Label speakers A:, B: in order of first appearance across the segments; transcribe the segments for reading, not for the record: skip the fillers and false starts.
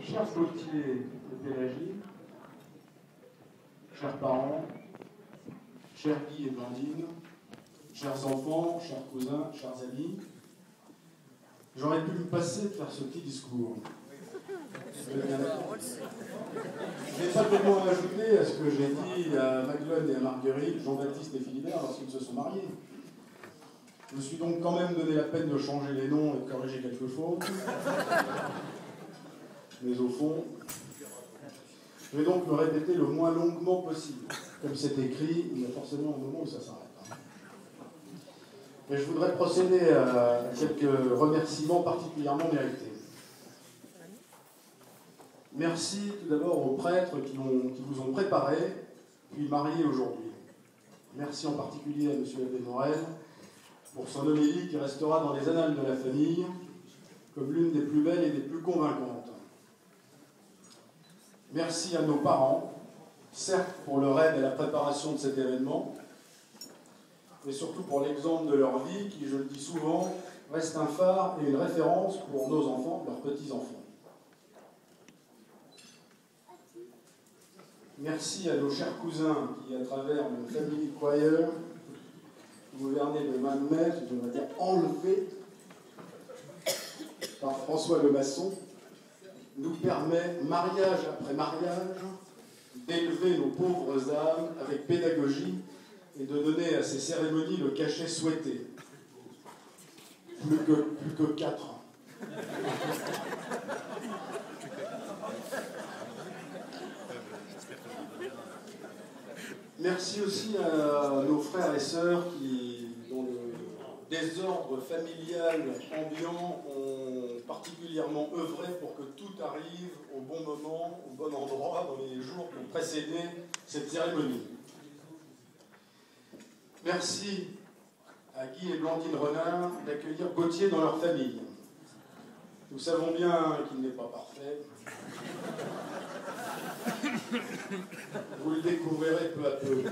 A: Chers Gauthier et Pélagie, chers parents, chers Guy et Blandine, chers enfants, chers cousins, chers amis, j'aurais pu me passer de faire ce petit discours. Je n'ai pas de mots à ajouter à ce que j'ai dit à Magdeleine et à Marguerite, Jean-Baptiste et Philibert lorsqu'ils se sont mariés. Je me suis donc quand même donné la peine de changer les noms et de corriger quelques fautes. Mais au fond, je vais donc me répéter le moins longuement possible. Comme c'est écrit, il y a forcément un moment où ça s'arrête. Mais je voudrais procéder à quelques remerciements particulièrement mérités. Merci tout d'abord aux prêtres qui vous ont préparé, puis mariés aujourd'hui. Merci en particulier à M. Abbé Morel pour son homélie qui restera dans les annales de la famille comme l'une des plus belles et des plus convaincantes. Merci à nos parents, certes pour leur aide à la préparation de cet événement, mais surtout pour l'exemple de leur vie qui, je le dis souvent, reste un phare et une référence pour nos enfants, leurs petits-enfants. Merci à nos chers cousins qui, à travers le Family Choir, gouverné de main de maître, je devrais dire enlevé par François Lemasson, nous permet, mariage après mariage, d'élever nos pauvres âmes avec pédagogie et de donner à ces cérémonies le cachet souhaité. Plus que 4. Merci aussi à nos frères et sœurs qui, dans le désordre familial ambiant, ont particulièrement œuvré pour que tout arrive au bon moment, au bon endroit, dans les jours qui ont précédé cette cérémonie. Merci à Guy et Blandine Renard d'accueillir Gauthier dans leur famille. Nous savons bien qu'il n'est pas parfait. Vous le découvrirez peu à peu.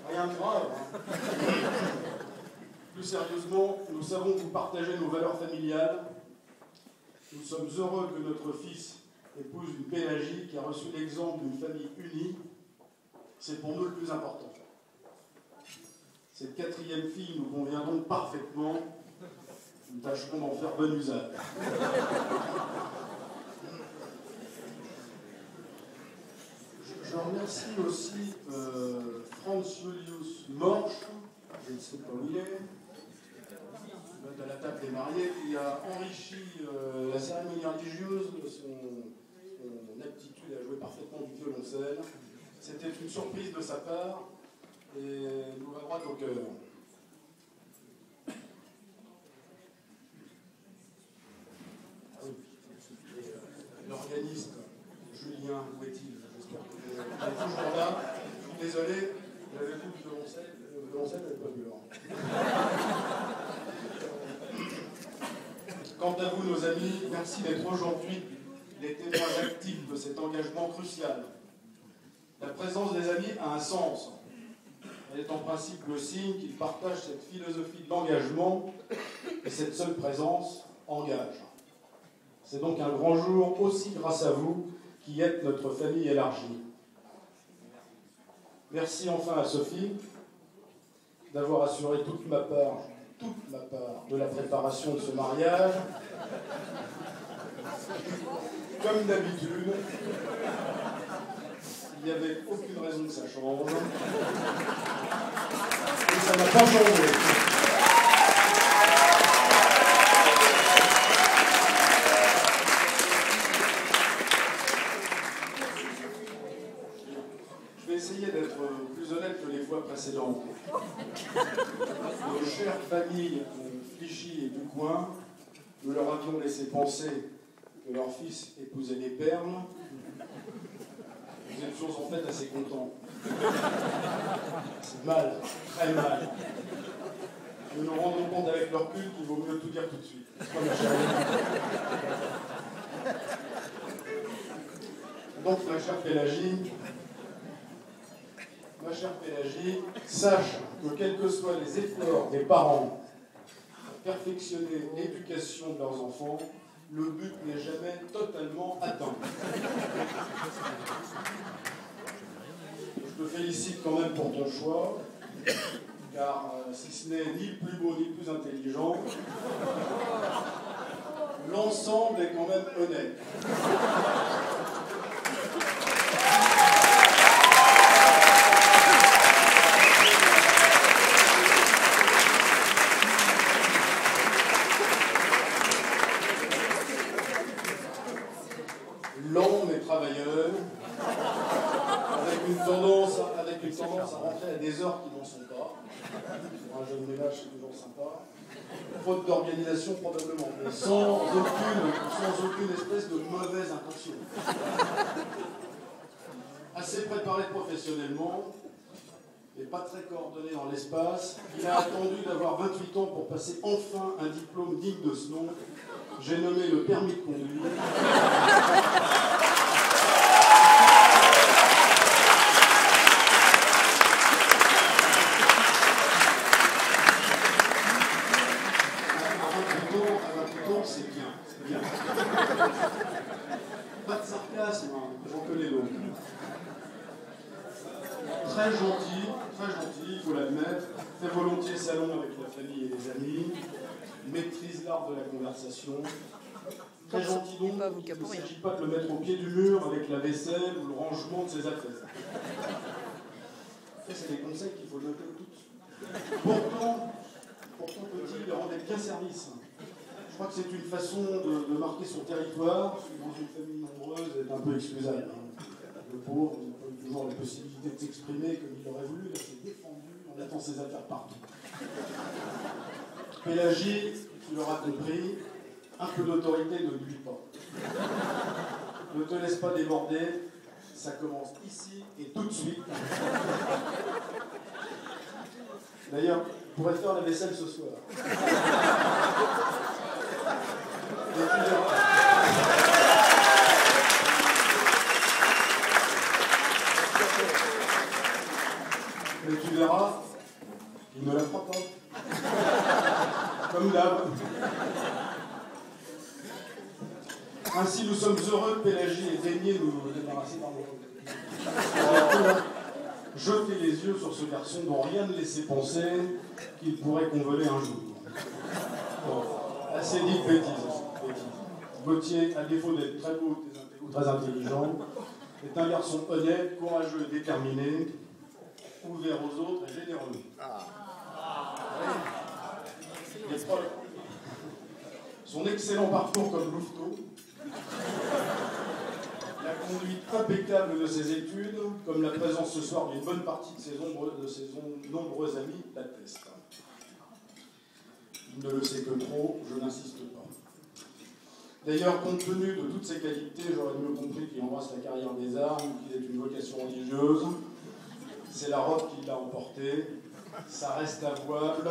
A: Rien de grave. Plus sérieusement, nous savons que vous partagez nos valeurs familiales. Nous sommes heureux que notre fils épouse une Pélagie qui a reçu l'exemple d'une famille unie. C'est pour nous le plus important. Cette quatrième fille nous convient donc parfaitement. Nous tâcherons d'en faire bon usage. Je remercie aussi Franz Julius Morsch, je ne sais pas où il est, à la table des mariés, qui a enrichi la cérémonie religieuse de son aptitude à jouer parfaitement du violoncelle. C'était une surprise de sa part et nous va droit au cœur. L'organiste Julien, où est-il? J'espère qu'il est toujours là. Je suis désolé, j'avais vu le violoncelle n'avait pas vu l'or. Quant à vous, nos amis, merci d'être aujourd'hui les témoins actifs de cet engagement crucial. La présence des amis a un sens. Elle est en principe le signe qu'ils partagent cette philosophie de l'engagement et cette seule présence engage. C'est donc un grand jour aussi grâce à vous qui êtes notre famille élargie. Merci enfin à Sophie d'avoir assuré toute ma part de la préparation de ce mariage. Comme d'habitude, il n'y avait aucune raison que ça change. Et ça n'a pas changé. Je vais essayer d'être plus honnête que les fois précédentes. Nos chères familles Clichy et Ducoing, nous leur avions laissé penser que leur fils épousait les perles. Vous êtes chose en fait assez contents. C'est mal, très mal. Nous nous rendons compte avec leur recul qu'il vaut mieux tout dire tout de suite. Donc, ma chère Pélagie, sache que quels que soient les efforts des parents perfectionner l'éducation de leurs enfants, le but n'est jamais totalement atteint. Je te félicite quand même pour ton choix, car si ce n'est ni le plus beau ni le plus intelligent, l'ensemble est quand même honnête. Lent mais travailleur, avec une tendance à rentrer à des heures qui n'en sont pas. Pour un jeune ménage, c'est toujours sympa. Faute d'organisation probablement, mais sans aucune espèce de mauvaise intention. Assez préparé professionnellement, et pas très coordonné dans l'espace, il a attendu d'avoir 28 ans pour passer enfin un diplôme digne de ce nom. J'ai nommé le permis de conduire. C'est bien. Pas de sarcasme, j'en connais d'autres. Très gentil, il faut l'admettre, fait volontiers salon avec la famille et les amis, maîtrise l'art de la conversation. Très gentil donc, il ne s'agit pas de le mettre au pied du mur avec la vaisselle ou le rangement de ses affaires. Ça, c'est des conseils qu'il faut noter toutes. Pourtant, petit, il rendait bien service. Je crois que c'est une façon de marquer son territoire, dans une famille nombreuse, est un peu excusable. Le pauvre n'a pas eu toujours la possibilité de s'exprimer comme il aurait voulu, il s'est défendu en mettant ses affaires partout. Pélagie, tu l'auras compris, un peu d'autorité ne nuit pas. Ne te laisse pas déborder, ça commence ici et tout de suite. D'ailleurs, on pourrait faire la vaisselle ce soir. Mais tu verras, il ne la fera pas. Comme d'hab. Ainsi, nous sommes heureux que Pélagie ait daigné nous débarrasser d'un moment. Jeter les yeux sur ce garçon dont rien ne laissait penser qu'il pourrait convoler un jour. Bon, assez dit de bêtises. Gauthier, à défaut d'être très beau ou très intelligent, est un garçon honnête, courageux et déterminé, ouvert aux autres et généreux. Son excellent parcours comme louveteau, la conduite impeccable de ses études, comme la présence ce soir d'une bonne partie de ses nombreux amis, l'attestent. Il ne le sait que trop, je n'insiste pas. D'ailleurs, compte tenu de toutes ses qualités, j'aurais mieux compris qu'il embrasse la carrière des armes, qu'il ait une vocation religieuse. C'est la robe qui l'a emporté. Ça reste avouable,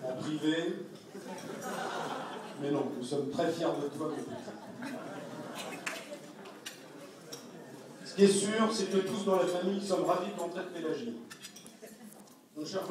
A: en privé. Mais non, nous sommes très fiers de toi, mon petit. Ce qui est sûr, c'est que tous dans la famille sommes ravis d'entrer de Pélagie. Mon cher